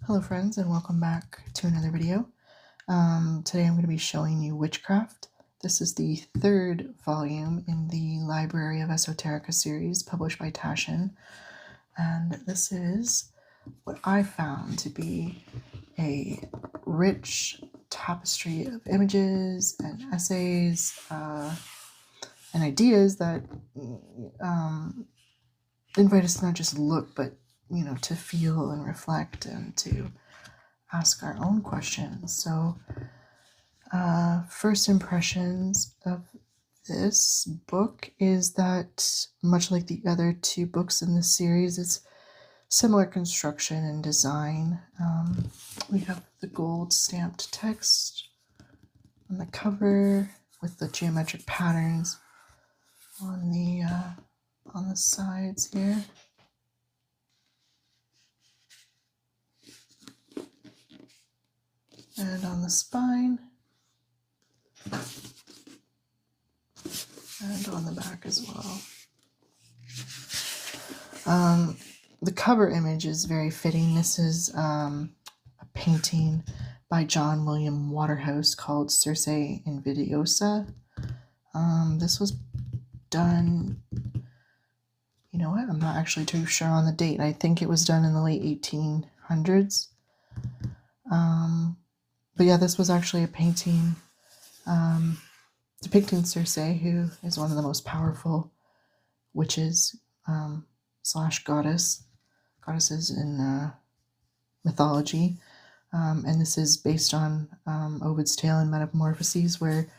Hello friends, and welcome back to another video. Today I'm going to be showing you Witchcraft. This is the third volume in the Library of Esoterica series published by Taschen, and this is what I found to be a rich tapestry of images and essays and ideas that invite us to not just look, but to feel and reflect and to ask our own questions. So first impressions of this book is that, much like the other two books in this series, it's similar construction and design. We have the gold stamped text on the cover with the geometric patterns on the sides here. And on the spine, and on the back as well. The cover image is very fitting. This is a painting by John William Waterhouse called Circe Invidiosa. This was done, you know what, I'm not actually too sure on the date. I think it was done in the late 1800s. But yeah, this was actually a painting depicting Circe, who is one of the most powerful witches slash goddesses in mythology. And this is based on Ovid's tale in Metamorphoses, where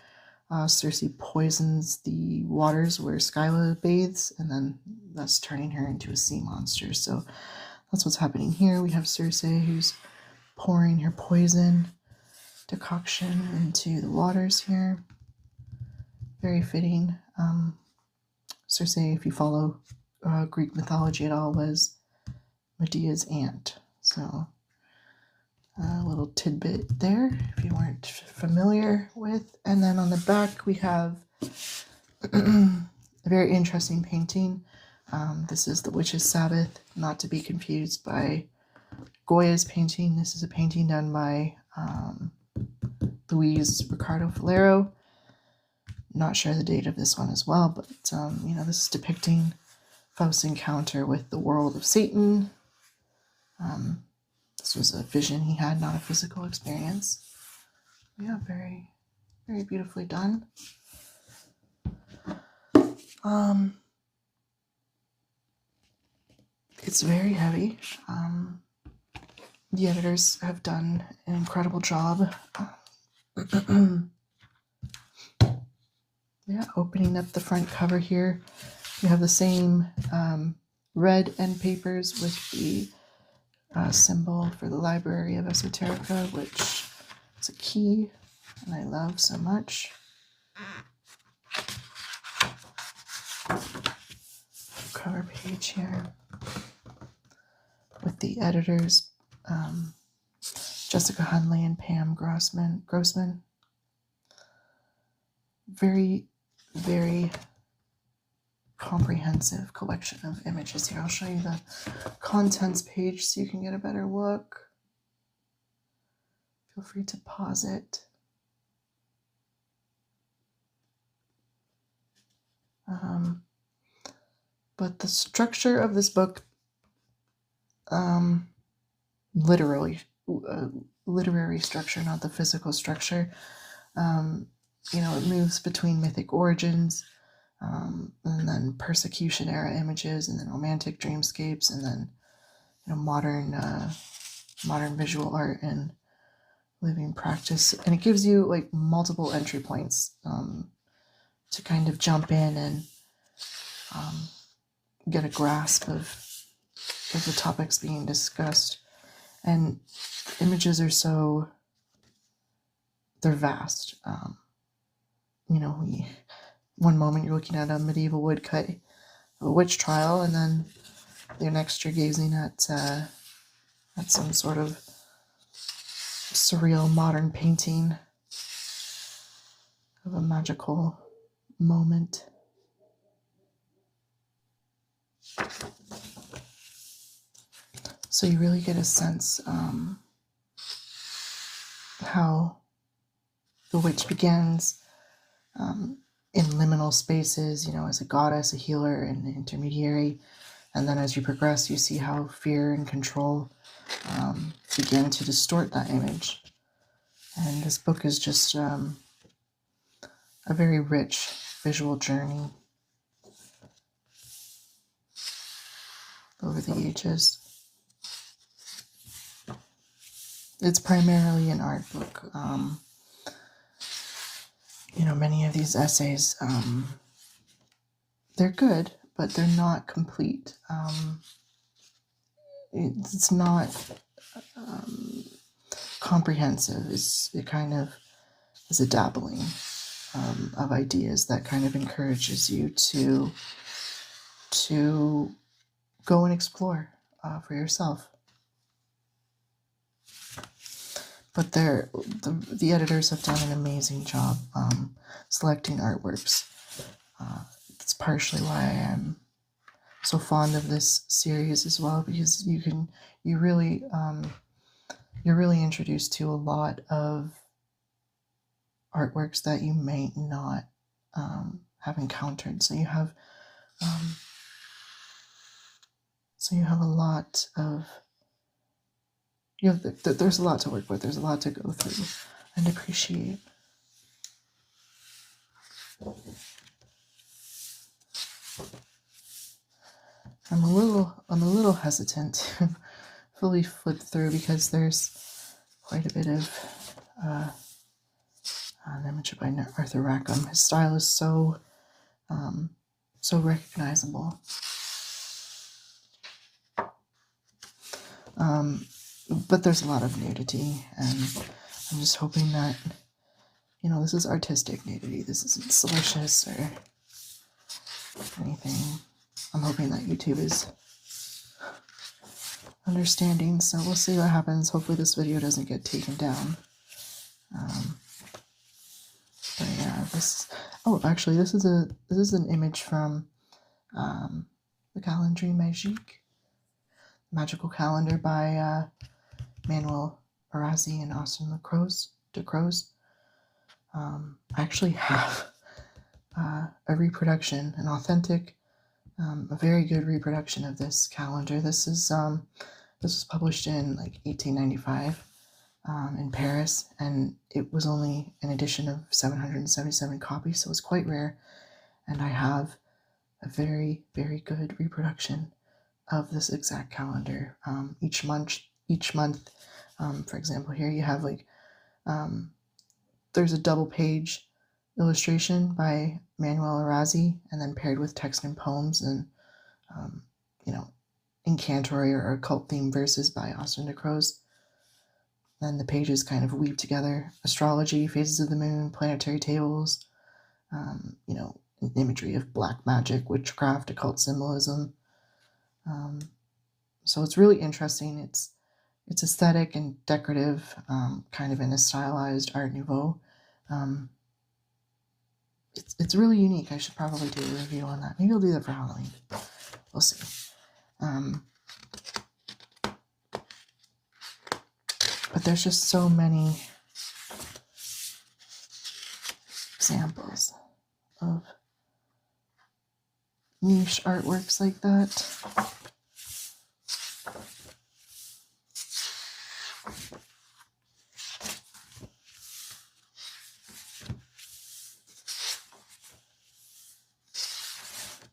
Circe poisons the waters where Scylla bathes, and then thus turning her into a sea monster. So that's what's happening here. We have Circe who's pouring her poison decoction into the waters here. Very fitting. Circe, if you follow Greek mythology at all, was Medea's aunt. So a little tidbit there if you weren't familiar with. And then on the back we have a very interesting painting. This is the Witch's Sabbath, not to be confused by Goya's painting. This is a painting done by Luis Ricardo Falero. Not sure the date of this one as well, but this is depicting Faust's encounter with the world of Satan. This was a vision he had, not a physical experience. Yeah, very, very beautifully done. It's very heavy. The editors have done an incredible job. Yeah, opening up the front cover here, you have the same red end papers with the symbol for the Library of Esoterica, which is a key, and I love so much. Cover page here with the editors, Jessica Hunley and Pam Grossman. Very, very comprehensive collection of images here. I'll show you the contents page so you can get a better look. Feel free to pause it. But the structure of this book, literary structure, not the physical structure. It moves between mythic origins, and then persecution era images, and then romantic dreamscapes, and then modern visual art and living practice. And it gives you like multiple entry points to kind of jump in and get a grasp of the topics being discussed. And images are they're vast. One moment you're looking at a medieval woodcut, a witch trial, and then the next you're gazing at some sort of surreal modern painting of a magical moment. So you really get a sense how the witch begins in liminal spaces, you know, as a goddess, a healer, and an intermediary. And then as you progress, you see how fear and control begin to distort that image. And this book is just a very rich visual journey over the ages. It's primarily an art book. You know, many of these essays, they're good, but they're not complete. It's not comprehensive. It kind of is a dabbling of ideas that kind of encourages you to go and explore for yourself. But the editors have done an amazing job selecting artworks. That's partially why I am so fond of this series as well, because you're really introduced to a lot of artworks that you may not have encountered. So you have a lot of there's a lot to work with. There's a lot to go through and appreciate. I'm a little hesitant to fully flip through because there's quite a bit of an image by Arthur Rackham. His style is so recognizable. But there's a lot of nudity, and I'm just hoping that, you know, this is artistic nudity. This isn't salacious or anything. I'm hoping that YouTube is understanding, so we'll see what happens. Hopefully this video doesn't get taken down. But yeah, actually this is an image from the Calendrier Magique, magical calendar by Manuel Arazi and Austin de Croze. I actually have a reproduction, an authentic, a very good reproduction of this calendar. This was published in like 1895 in Paris, and it was only an edition of 777 copies, so it's quite rare. And I have a very, very good reproduction of this exact calendar. Each month, for example, here you have like there's a double page illustration by Manuel Arazi, and then paired with text and poems and you know, incantory or occult theme verses by Austin de Croze. Then the pages kind of weave together astrology, phases of the moon, planetary tables, you know, imagery of black magic, witchcraft, occult symbolism. So it's really interesting. It's aesthetic and decorative, kind of in a stylized Art Nouveau. It's really unique. I should probably do a review on that. Maybe I'll do that for Halloween. We'll see. But there's just so many examples of niche artworks like that.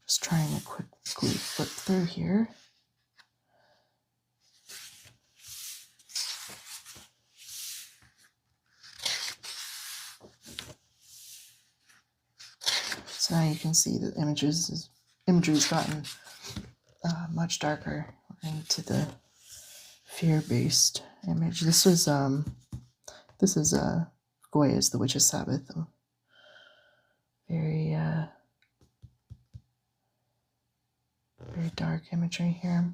Just trying to quickly flip through here. So now you can see that imagery's gotten much darker into the fear-based image. This is Goya's The Witch's Sabbath. Very very dark imagery here.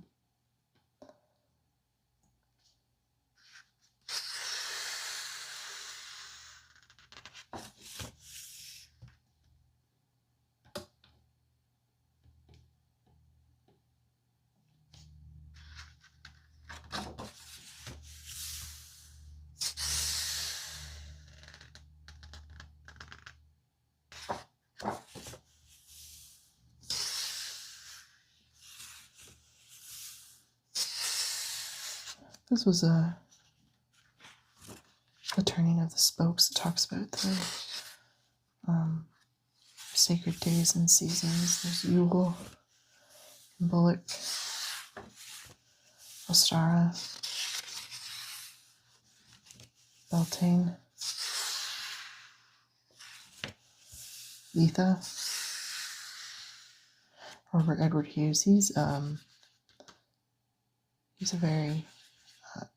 This was the turning of the spokes. It talks about the sacred days and seasons. There's Yule, Bullock, Ostara, Beltane, Letha, Robert Edward Hughes. He's a very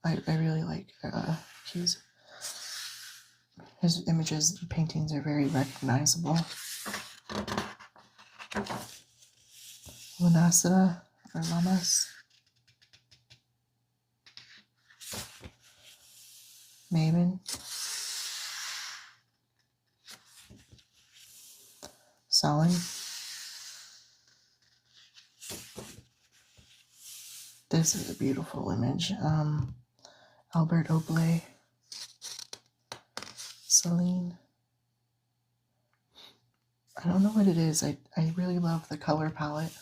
I really like Hughes. His images and paintings are very recognizable. Lunacida or Lamas, Maven, Salin. This is a beautiful image. Albert Oblay, Celine. I don't know what it is. I really love the color palette.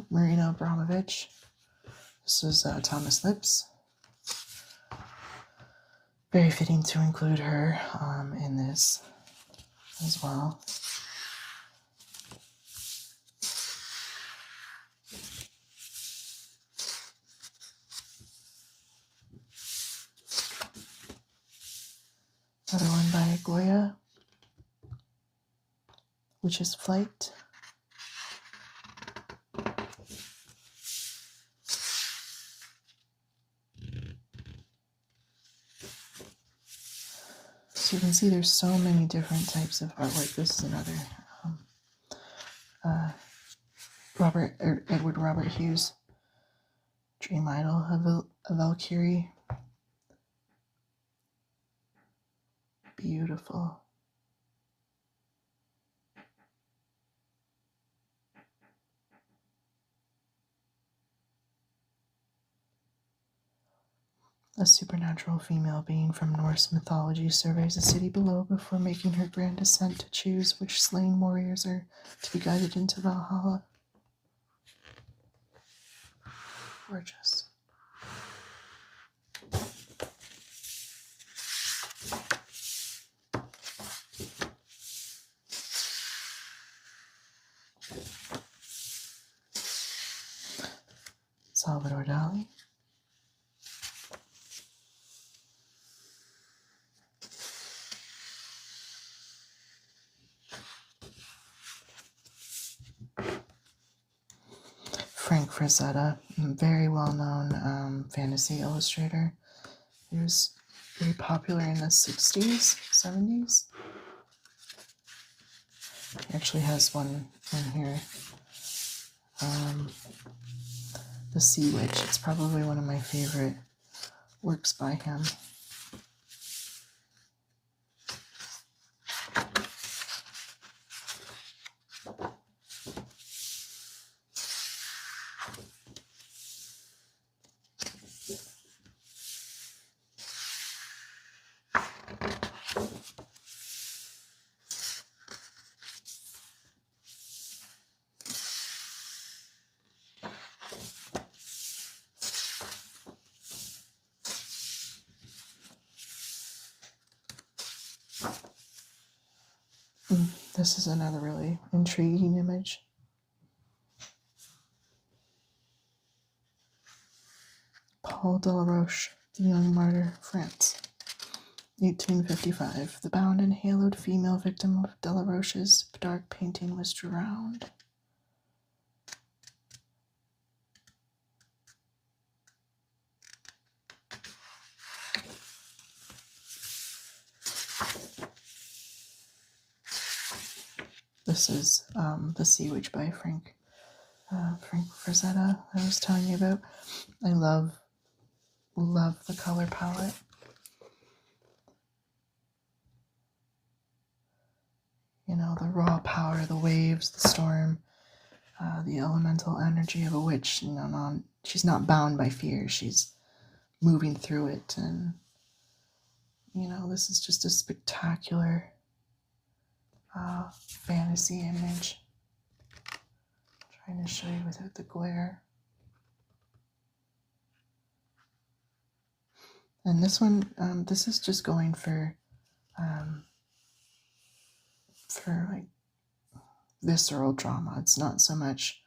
Marina Abramovich. This was Thomas Lips. Very fitting to include her in this as well. Another one by Goya, Witch's Flight. So you can see there's so many different types of artwork. This is another Edward Robert Hughes, Dream Idol, a Valkyrie. Beautiful. A supernatural female being from Norse mythology surveys the city below before making her grand descent to choose which slain warriors are to be guided into Valhalla. Gorgeous. Salvador Dali. Frank Frazetta, very well-known fantasy illustrator. He was very popular in the 60s, 70s. He actually has one in here. The Sea Witch. It's probably one of my favorite works by him. This is another really intriguing image. Paul Delaroche, the Young Martyr, France, 1855. The bound and haloed female victim of Delaroche's dark painting was drowned. This is The Sea Witch by Frank Frazetta I was telling you about. I love the color palette. You know, the raw power, the waves, the storm. the elemental energy of a witch. She's not bound by fear. She's moving through it, and this is just a spectacular fantasy image. I'm trying to show you without the glare. And this one, this is just going for like visceral drama. It's not so much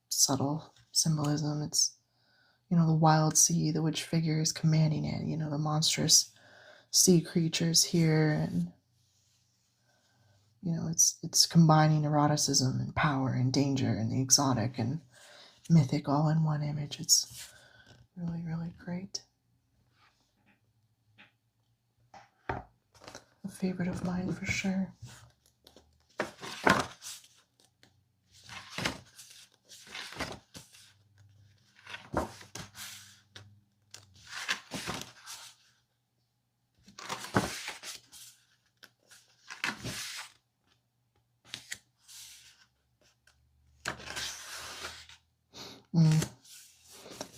subtle symbolism. It's the wild sea, the witch figure is commanding it. The monstrous sea creatures here, and it's combining eroticism and power and danger and the exotic and mythic all in one image. It's really, really great. A favorite of mine for sure.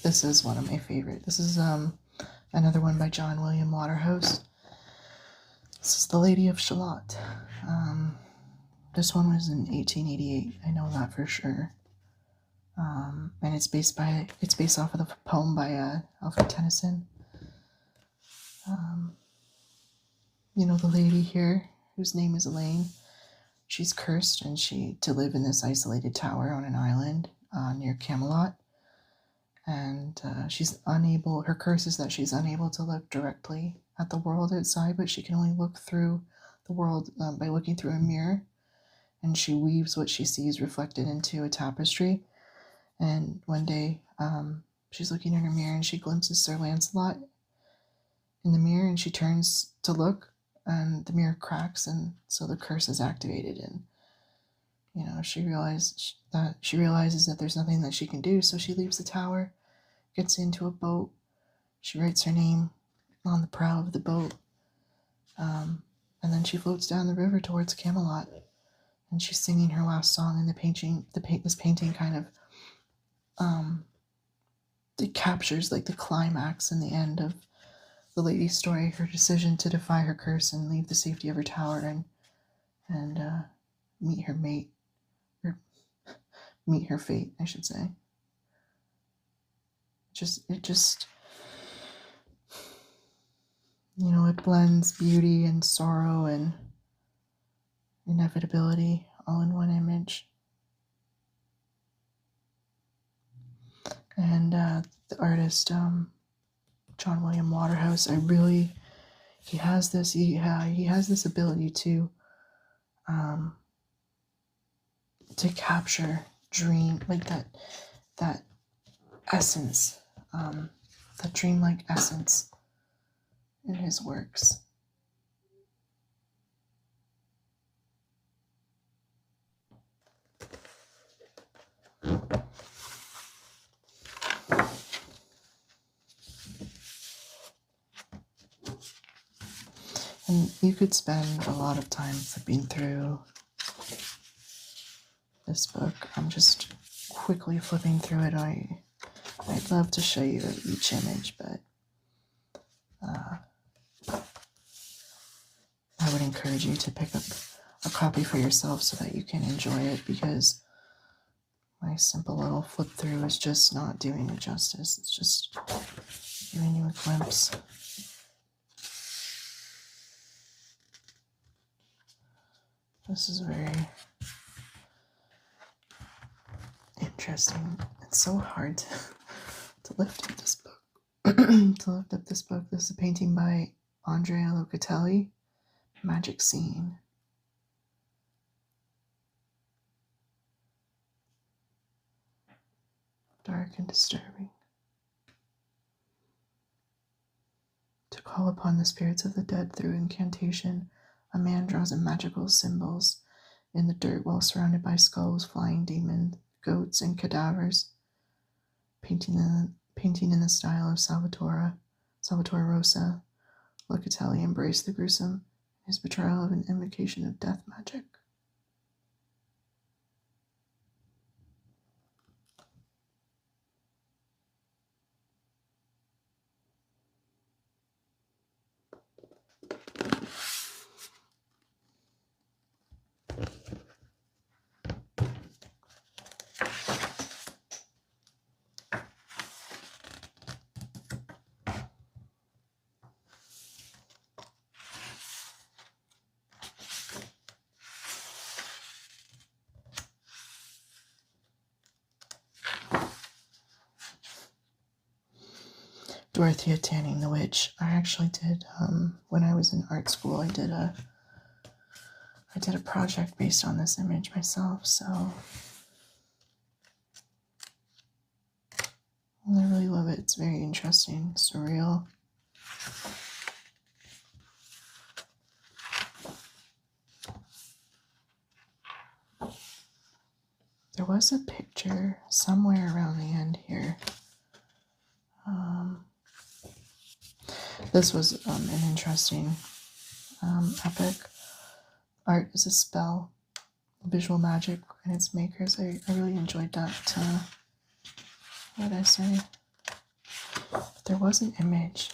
This is one of my favorite. This is another one by John William Waterhouse. This is The Lady of Shalott. This one was in 1888. I know that for sure. And it's based off of the poem by Alfred Tennyson. The lady here, whose name is Elaine, she's cursed and to live in this isolated tower on an island near Camelot. And her curse is that she's unable to look directly at the world outside, but she can only look through the world by looking through a mirror. And she weaves what she sees reflected into a tapestry. And one day, she's looking in her mirror and she glimpses Sir Lancelot in the mirror, and she turns to look, and the mirror cracks, and so the curse is activated. And she realizes that there's nothing that she can do, so she leaves the tower, gets into a boat. She writes her name on the prow of the boat, and then she floats down the river towards Camelot, and she's singing her last song. And this painting kind of it captures like the climax and the end of the lady's story, her decision to defy her curse and leave the safety of her tower and meet her mate, or meet her fate, I should say. It blends beauty and sorrow and inevitability all in one image. And the artist, John William Waterhouse, he has this ability to capture dream, like that essence, that dreamlike essence in his works. And you could spend a lot of time flipping through this book. I'm just quickly flipping through it. I'd love to show you each image, but I would encourage you to pick up a copy for yourself so that you can enjoy it, because my simple little flip through is just not doing it justice. It's just giving you a glimpse. This is very interesting. It's so hard to lift up this book. This is a painting by Andrea Locatelli, Magic Scene. Dark and disturbing. To call upon the spirits of the dead through incantation, a man draws in magical symbols in the dirt while surrounded by skulls, flying demons, goats, and cadavers. Painting in the style of Salvatore Rosa, Locatelli embraced the gruesome, his portrayal of an invocation of death magic. Dorothea Tanning the Witch. I actually did, when I was in art school, I did a project based on this image myself, so I really love it. It's very interesting, surreal. There was a picture somewhere around the end here. This was an interesting epic. Art is a spell, visual magic and its makers. I really enjoyed that. What did I say? But there was an image,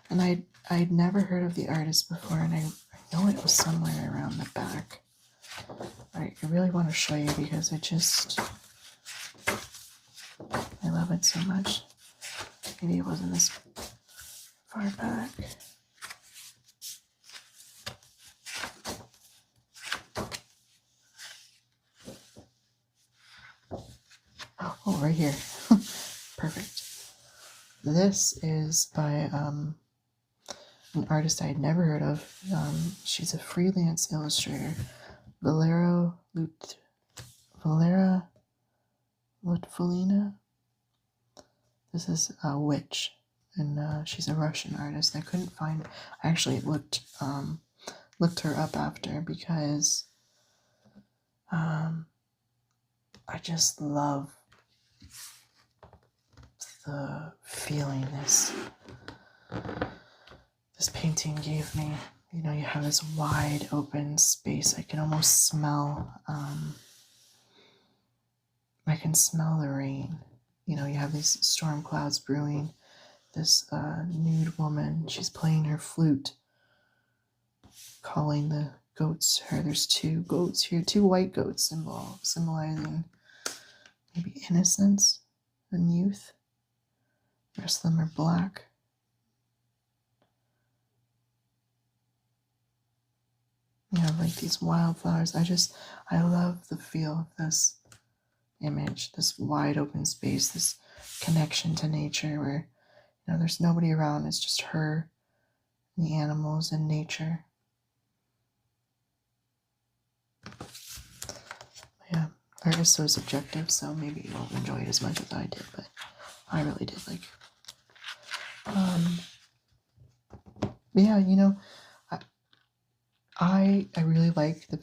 and I'd never heard of the artist before, and I know it was somewhere around the back. I really want to show you because I love it so much. Maybe it wasn't this far back. Oh, right here. Perfect. This is by an artist I had never heard of. She's a freelance illustrator. Valera Lutfulina. This is a witch, and she's a Russian artist. I couldn't find. I actually looked her up after because I just love the feeling this painting gave me. You know, you have this wide open space. I can almost smell, I can smell the rain. You know, you have these storm clouds brewing. This nude woman, she's playing her flute, calling the goats her. There's two goats here, two white goats symbolizing maybe innocence and youth. The rest of them are black. You have like these wildflowers. I love the feel of this image, this wide open space, this connection to nature where, you know, there's nobody around. It's just her, and the animals, and nature. Yeah, art is so subjective, so maybe you won't enjoy it as much as I did, but I really did like it. Yeah, you know, I really like the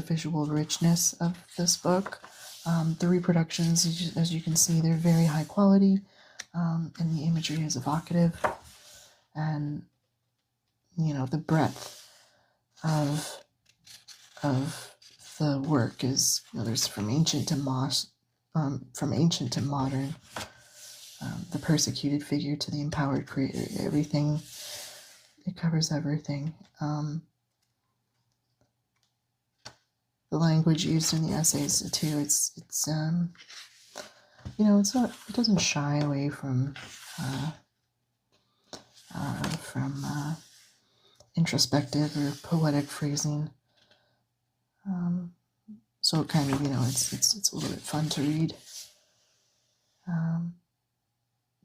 visual richness of this book. The reproductions, as you can see, they're very high quality, and the imagery is evocative, and you know, the breadth of the work is, you know, there's from ancient to modern, the persecuted figure to the empowered creator. Everything, it covers everything. The language used in the essays too, it's you know, it doesn't shy away from introspective or poetic phrasing. So it kind of, you know, it's a little bit fun to read.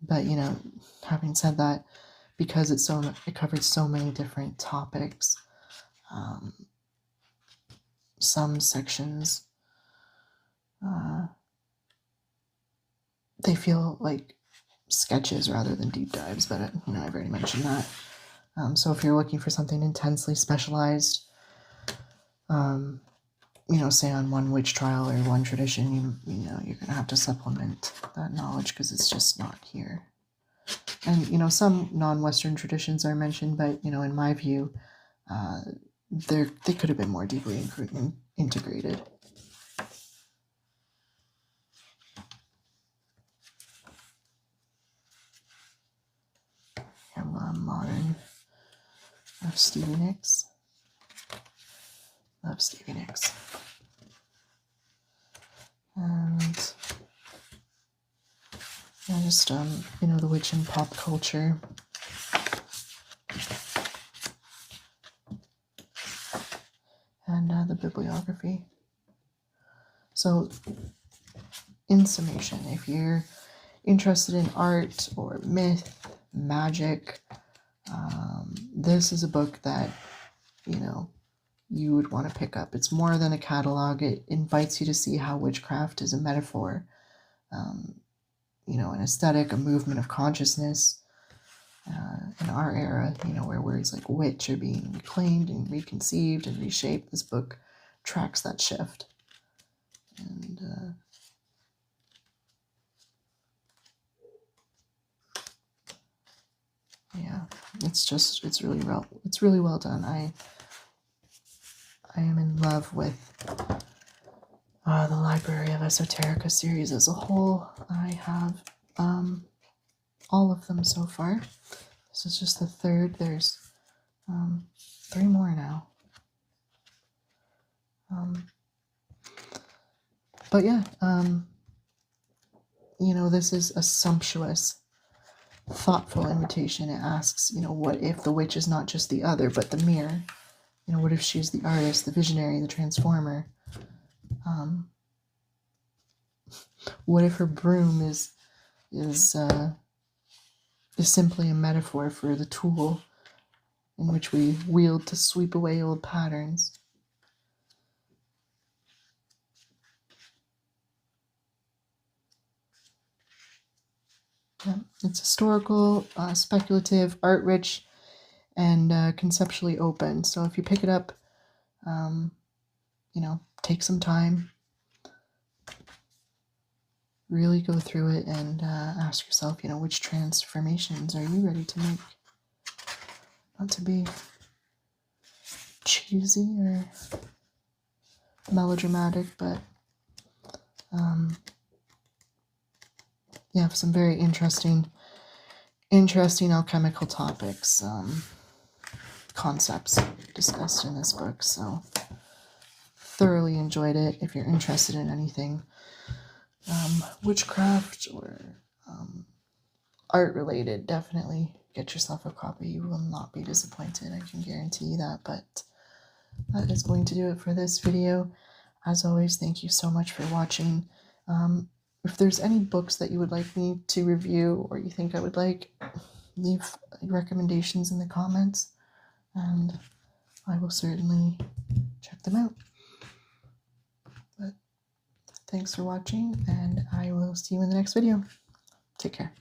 But you know, having said that, because it covers so many different topics, some sections they feel like sketches rather than deep dives, but you know, I've already mentioned that. So if you're looking for something intensely specialized, you know, say on one witch trial or one tradition, you know, you're gonna have to supplement that knowledge because it's just not here. And you know, some non-Western traditions are mentioned, but you know, in my view, they could have been more deeply integrated. Modern of Stevie Nicks. Love Stevie Nicks. And yeah, just you know, the witch in pop culture. And the bibliography. So, in summation, if you're interested in art or myth, magic. This is a book that, you know, you would want to pick up. It's more than a catalog. It invites you to see how witchcraft is a metaphor, you know, an aesthetic, a movement of consciousness. In our era, you know, where words like witch are being reclaimed and reconceived and reshaped, this book tracks that shift. And yeah, it's really well done. I am in love with the Library of Esoterica series as a whole. I have all of them so far. This is just the third. There's 3 more now. But yeah, you know, this is a sumptuous, thoughtful invitation. It asks, you know, what if the witch is not just the other, but the mirror? You know, what if she's the artist, the visionary, the transformer? What if her broom is simply a metaphor for the tool in which we wield to sweep away old patterns? Yeah, it's historical, speculative, art-rich, and conceptually open. So if you pick it up, you know, take some time, really go through it, and ask yourself, you know, which transformations are you ready to make? Not to be cheesy or melodramatic, but yeah, some very interesting alchemical topics, concepts discussed in this book. So thoroughly enjoyed it. If you're interested in anything witchcraft or art related, definitely get yourself a copy. You will not be disappointed, I can guarantee you that. But that is going to do it for this video. As always, thank you so much for watching. If there's any books that you would like me to review or you think I would like, leave recommendations in the comments and I will certainly check them out. But thanks for watching, and I will see you in the next video. Take care.